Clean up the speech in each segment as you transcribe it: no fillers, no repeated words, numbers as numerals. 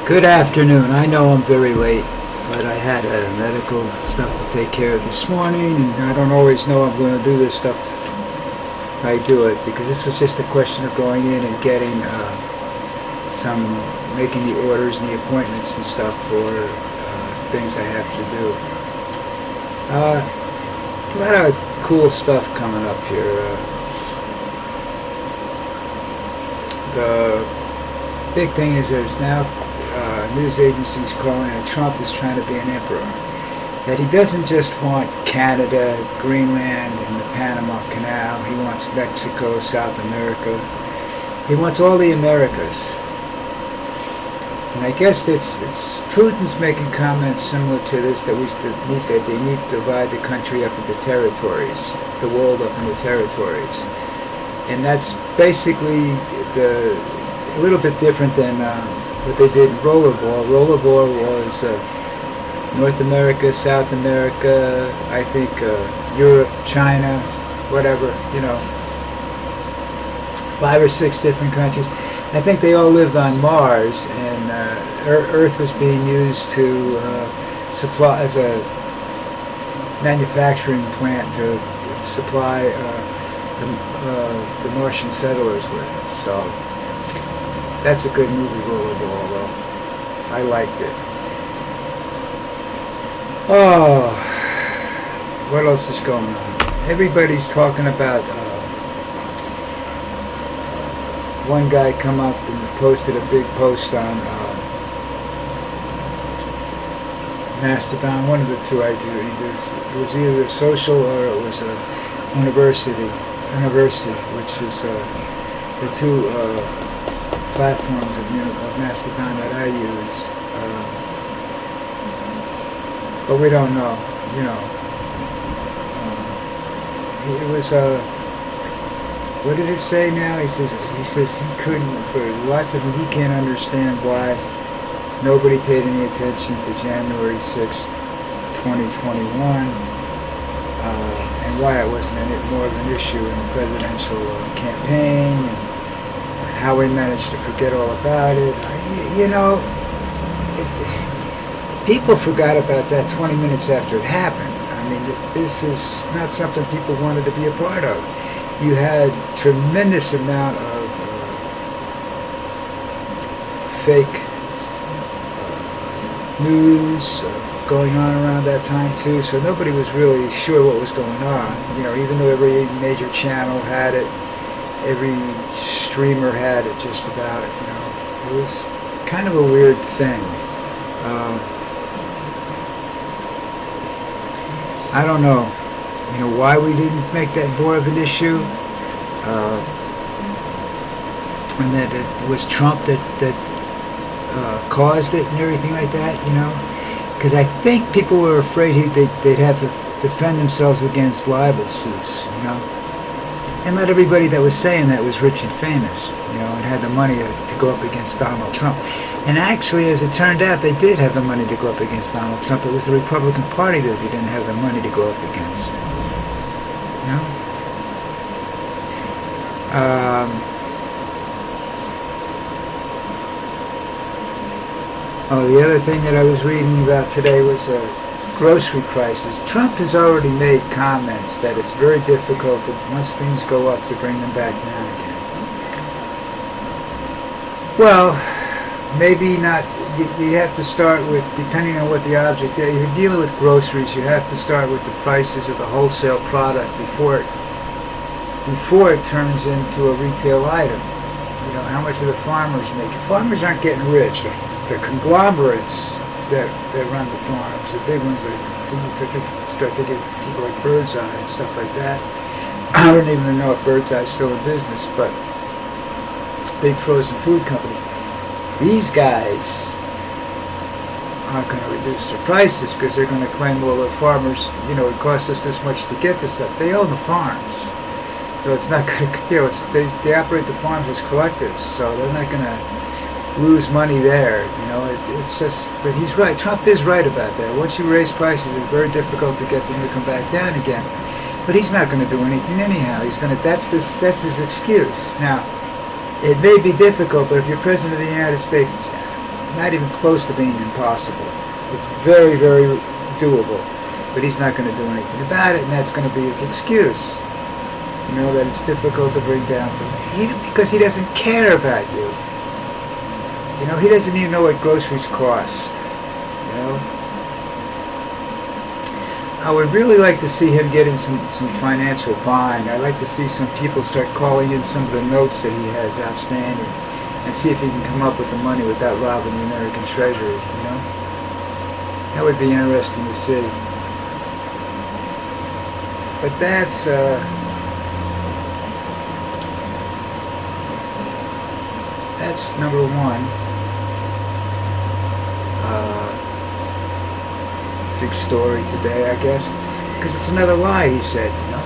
Good afternoon. I know I'm very late, but I had medical stuff to take care of this morning, and I don't always know I'm going to do this stuff. I do it because this was just a question of going in and getting making the orders and the appointments and stuff for things I have to do. A lot of cool stuff coming up here. The big thing is there's now news agencies calling that Trump is trying to be an emperor. That he doesn't just want Canada, Greenland, and the Panama Canal. He wants Mexico, South America. He wants all the Americas. And I guess it's Putin's making comments similar to this, that they need to divide the country up into territories, the world up into territories. And that's basically a little bit different than what they did in rollerball. Rollerball was North America, South America, I think Europe, China, whatever, 5 or 6 different countries. I think they all lived on Mars, and Earth was being used to supply as a manufacturing plant to supply the Martian settlers with. So that's a good movie, Rollerball, though. I liked it. Oh, what else is going on? Everybody's talking about one guy come up and posted a big post on Mastodon, one of the two I do. It was either a social or it was a university, which is the two platforms of Mastodon that I use. But we don't know, it was what did it say now? He says he couldn't, for the life of him, he can't understand why nobody paid any attention to January 6th, 2021, and why it wasn't more of an issue in the presidential campaign, and how we managed to forget all about it. People forgot about that 20 minutes after it happened. I mean, this is not something people wanted to be a part of. You had tremendous amount of fake news going on around that time too, so nobody was really sure what was going on. Even though every major channel had it, every streamer had it just about. It was kind of a weird thing. I don't know, why we didn't make that more of an issue, and that it was Trump that caused it and everything like that, because I think people were afraid they'd have to defend themselves against libel suits, and not everybody that was saying that was rich and famous, and had the money to go up against Donald Trump. And actually, as it turned out, they did have the money to go up against Donald Trump. It was the Republican Party that they didn't have the money to go up against. The other thing that I was reading about today was grocery prices. Trump has already made comments that it's very difficult once things go up to bring them back down again. Well, maybe not. You have to start with, depending on what the object is. If you're dealing with groceries, you have to start with the prices of the wholesale product before it turns into a retail item. How much are the farmers making? Farmers aren't getting rich. The conglomerates that run the farms, the big ones, start to get people like Birdseye and stuff like that. I don't even know if Birdseye is still in business, but big frozen food company. These guys aren't going to reduce their prices because they're going to claim, well, the farmers, it costs us this much to get this stuff. They own the farms, so it's not going to, they operate the farms as collectives, so they're not going to lose money there. It's just, but he's right. Trump is right about that. Once you raise prices, it's very difficult to get them to come back down again. But he's not going to do anything anyhow. That's his excuse. Now, it may be difficult, but if you're president of the United States, not even close to being impossible. It's very, very doable. But he's not going to do anything about it, and that's going to be his excuse. You know, that it's difficult to bring down, because he doesn't care about you. You know, he doesn't even know what groceries cost. You know, I would really like to see him get in some financial bind. I'd like to see some people start calling in some of the notes that he has outstanding, and see if he can come up with the money without robbing the American Treasury. You know, that would be interesting to see. But that's number one. Big story today, I guess, because it's another lie, he said. You know,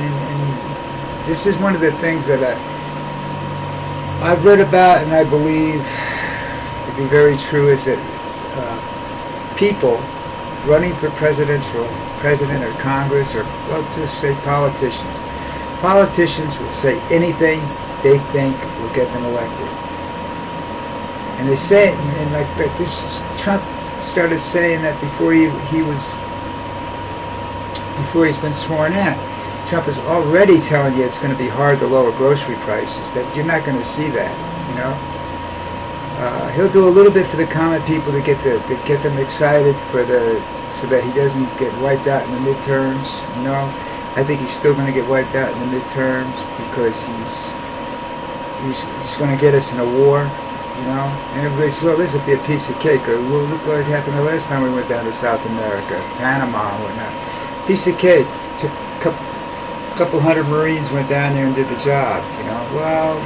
and this is one of the things that I've read about, and I believe to be very true, is that people running for president or Congress, or let's just say politicians will say anything they think will get them elected. And they say it, and like this, Trump started saying that before he's been sworn in. Trump is already telling you it's going to be hard to lower grocery prices, that you're not going to see that, you know. He'll do a little bit for the common people to get them excited so that he doesn't get wiped out in the midterms, you know. I think he's still going to get wiped out in the midterms because he's going to get us in a war. You know, and everybody says, well, this would be a piece of cake. Or well, look what happened the last time we went down to South America, Panama and whatnot. Piece of cake. Took a couple hundred Marines went down there and did the job. You know, well,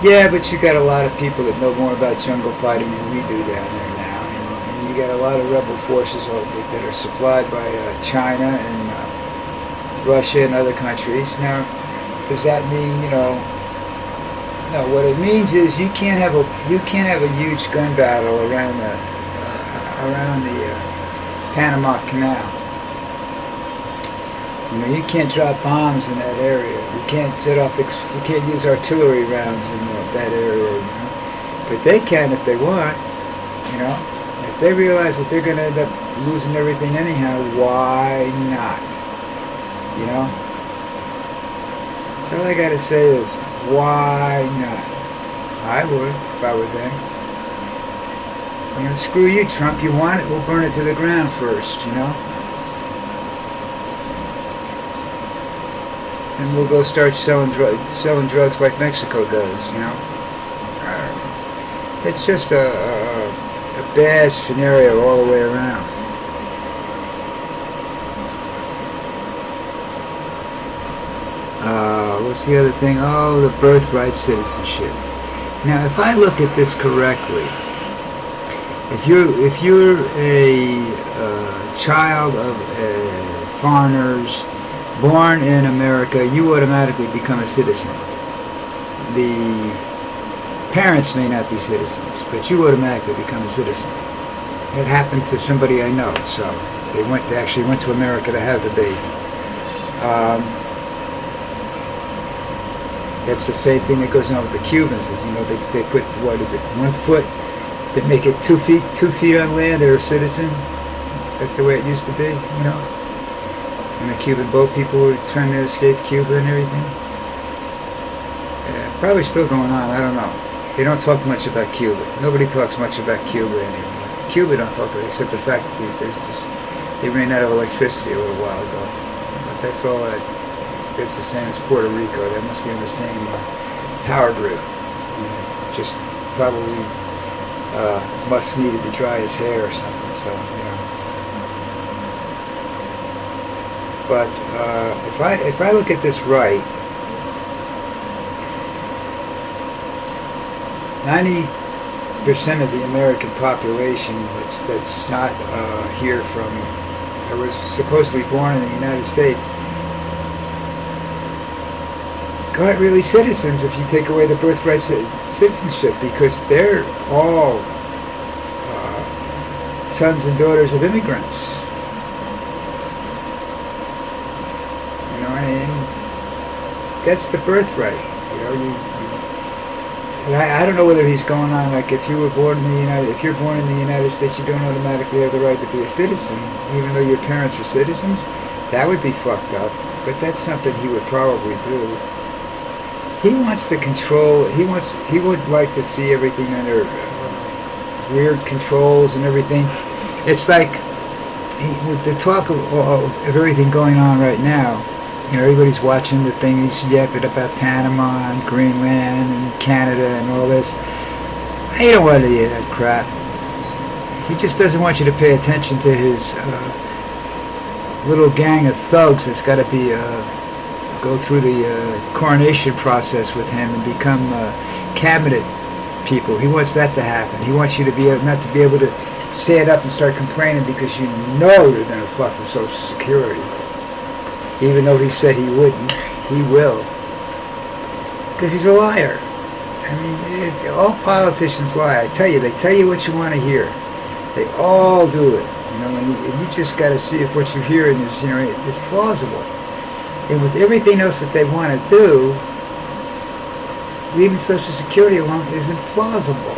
yeah, but you got a lot of people that know more about jungle fighting than we do down there now. And you got a lot of rebel forces that are supplied by China and Russia and other countries. Now, does that mean, you know? No, what it means is you can't have a huge gun battle around the Panama Canal. You know, you can't drop bombs in that area. You can't you can't use artillery rounds in that area. You know, but they can if they want. You know, if they realize that they're going to end up losing everything anyhow, why not? You know. So all I got to say is, why not? I would if I were them. You know, screw you, Trump. You want it? We'll burn it to the ground first, you know? And we'll go start selling drugs like Mexico does, you know? It's just a bad scenario all the way around. What's the other thing? Oh, the birthright citizenship. Now, if I look at this correctly, if you're a child of foreigners born in America, you automatically become a citizen. The parents may not be citizens, but you automatically become a citizen. It happened to somebody I know, so they actually went to America to have the baby. That's the same thing that goes on with the Cubans. You know, they put, 1 foot to make it 2 feet on land. They're a citizen. That's the way it used to be, you know. And the Cuban boat people were trying to escape Cuba and everything. Yeah, probably still going on. I don't know. They don't talk much about Cuba. Nobody talks much about Cuba anymore. Cuba don't talk about it, except the fact that they ran out of electricity a little while ago. But that's all. It's the same as Puerto Rico. They must be on the same power grid. You know, just probably Musk needed to dry his hair or something. So, you know. But if I look at this right, 90% of the American population that's not here from, or was supposedly born in the United States, aren't really citizens if you take away the birthright citizenship, because they're all sons and daughters of immigrants. You know, and that's the birthright. You know, And I don't know whether he's going on like if you were born in the if you're born in the United States, you don't automatically have the right to be a citizen, even though your parents are citizens. That would be fucked up. But that's something he would probably do. He wants to control. He would like to see everything under weird controls and everything. It's like with the talk of everything going on right now. Everybody's watching the thing. He's yapping about Panama and Greenland and Canada and all this. He don't want to hear that crap. He just doesn't want you to pay attention to his little gang of thugs that's got to be go through the coronation process with him and become cabinet people. He wants that to happen. He wants you to be not to be able to stand up and start complaining because you know they're going to fuck with Social Security. Even though he said he wouldn't, he will. Because he's a liar. I mean, all politicians lie. I tell you, they tell you what you want to hear. They all do it. And you just got to see if what you're hearing is, is plausible. And with everything else that they want to do, leaving Social Security alone isn't plausible.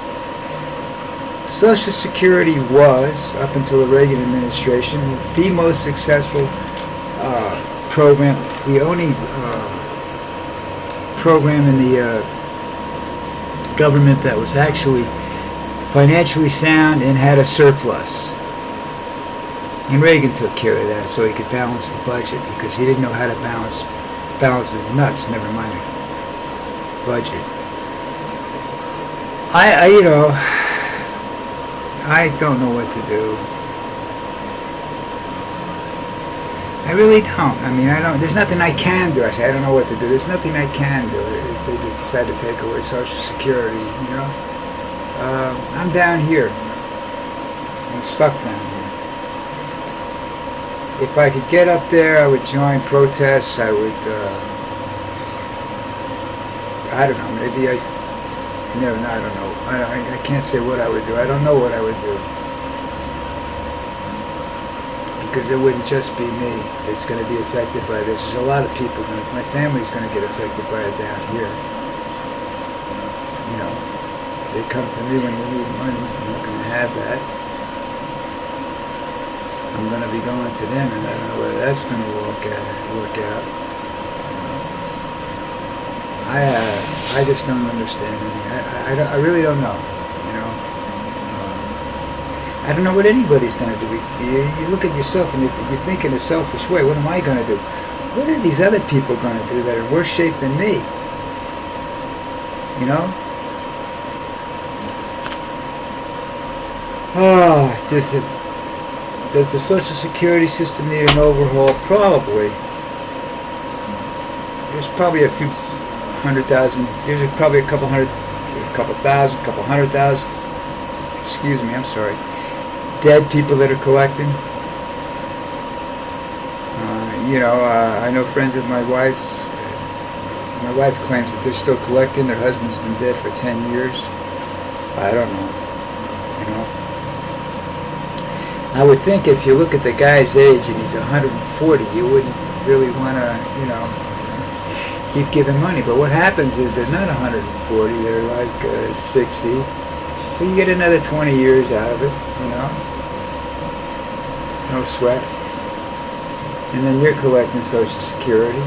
Social Security was, up until the Reagan administration, the most successful program, the only program in the government that was actually financially sound and had a surplus. And Reagan took care of that so he could balance the budget, because he didn't know how to balance his nuts, never mind the budget. I don't know what to do. I really don't. I mean, there's nothing I can do. I say, I don't know what to do. There's nothing I can do. They just decide to take away Social Security, I'm down here. I'm stuck down here. If I could get up there, I would join protests. I would, I don't know, maybe I don't know. I can't say what I would do. I don't know what I would do. Because it wouldn't just be me that's going to be affected by this. There's a lot of people. My family's going to get affected by it down here. They come to me when they need money. I'm not going to have that. I'm going to be going to them, and I don't know whether that's going to work out. I just don't understand anything. I really don't know. I don't know what anybody's going to do. You look at yourself and you think in a selfish way, what am I going to do? What are these other people going to do that are worse shape than me? Does the Social Security system need an overhaul? Probably. There's probably a few 100,000. There's probably a couple thousand, couple 100,000. Excuse me, I'm sorry. Dead people that are collecting. I know friends of my wife's. My wife claims that they're still collecting. Their husband's been dead for 10 years. I don't know. I would think if you look at the guy's age and he's 140, you wouldn't really want to, keep giving money. But what happens is they're not 140, they're like 60. So you get another 20 years out of it, No sweat. And then you're collecting Social Security,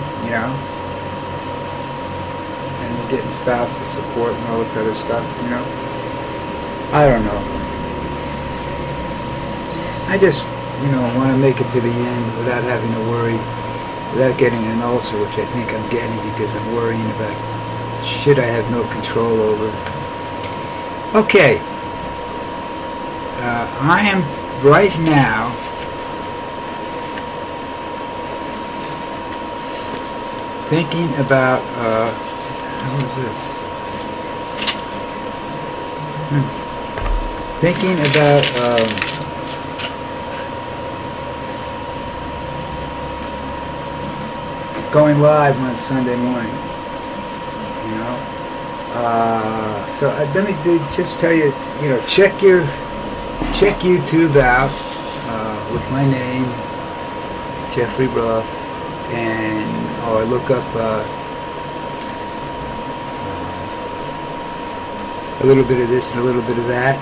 And you're getting spousal support and all this other stuff, I don't know. I just, want to make it to the end without having to worry, without getting an ulcer, which I think I'm getting because I'm worrying about shit I have no control over. Okay. I am right now thinking about, what is this? Thinking about, going live on Sunday morning, So let me just tell you, check YouTube out with my name, Jeffrey Ruff, or look up a little bit of this and a little bit of that.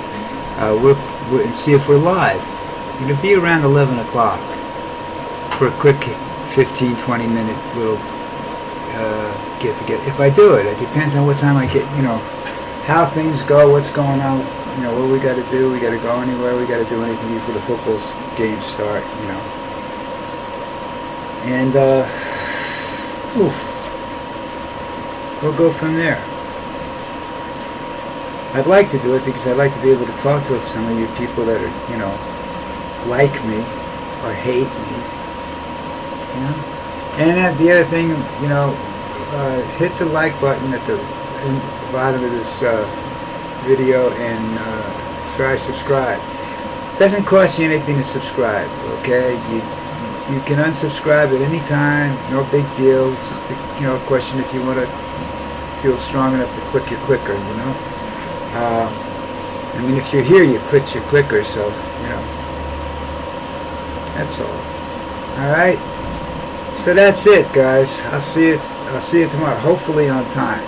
And see if we're live. It'll be around 11 o'clock for a quick 15-20 minute little get together. If I do it, it depends on what time I get, how things go, what's going on, what we got to do. We got to go anywhere, we got to do anything before the football games start, and we'll go from there. I'd like to do it because I'd like to be able to talk to some of you people that are, like me or hate me. And the other thing, hit the like button at the bottom of this video and try to subscribe. It doesn't cost you anything to subscribe, okay? You can unsubscribe at any time, no big deal. It's just a question if you want to feel strong enough to click your clicker, if you're here, you click your clicker, so, that's all. Alright? So that's it, guys. I'll see you tomorrow, hopefully on time.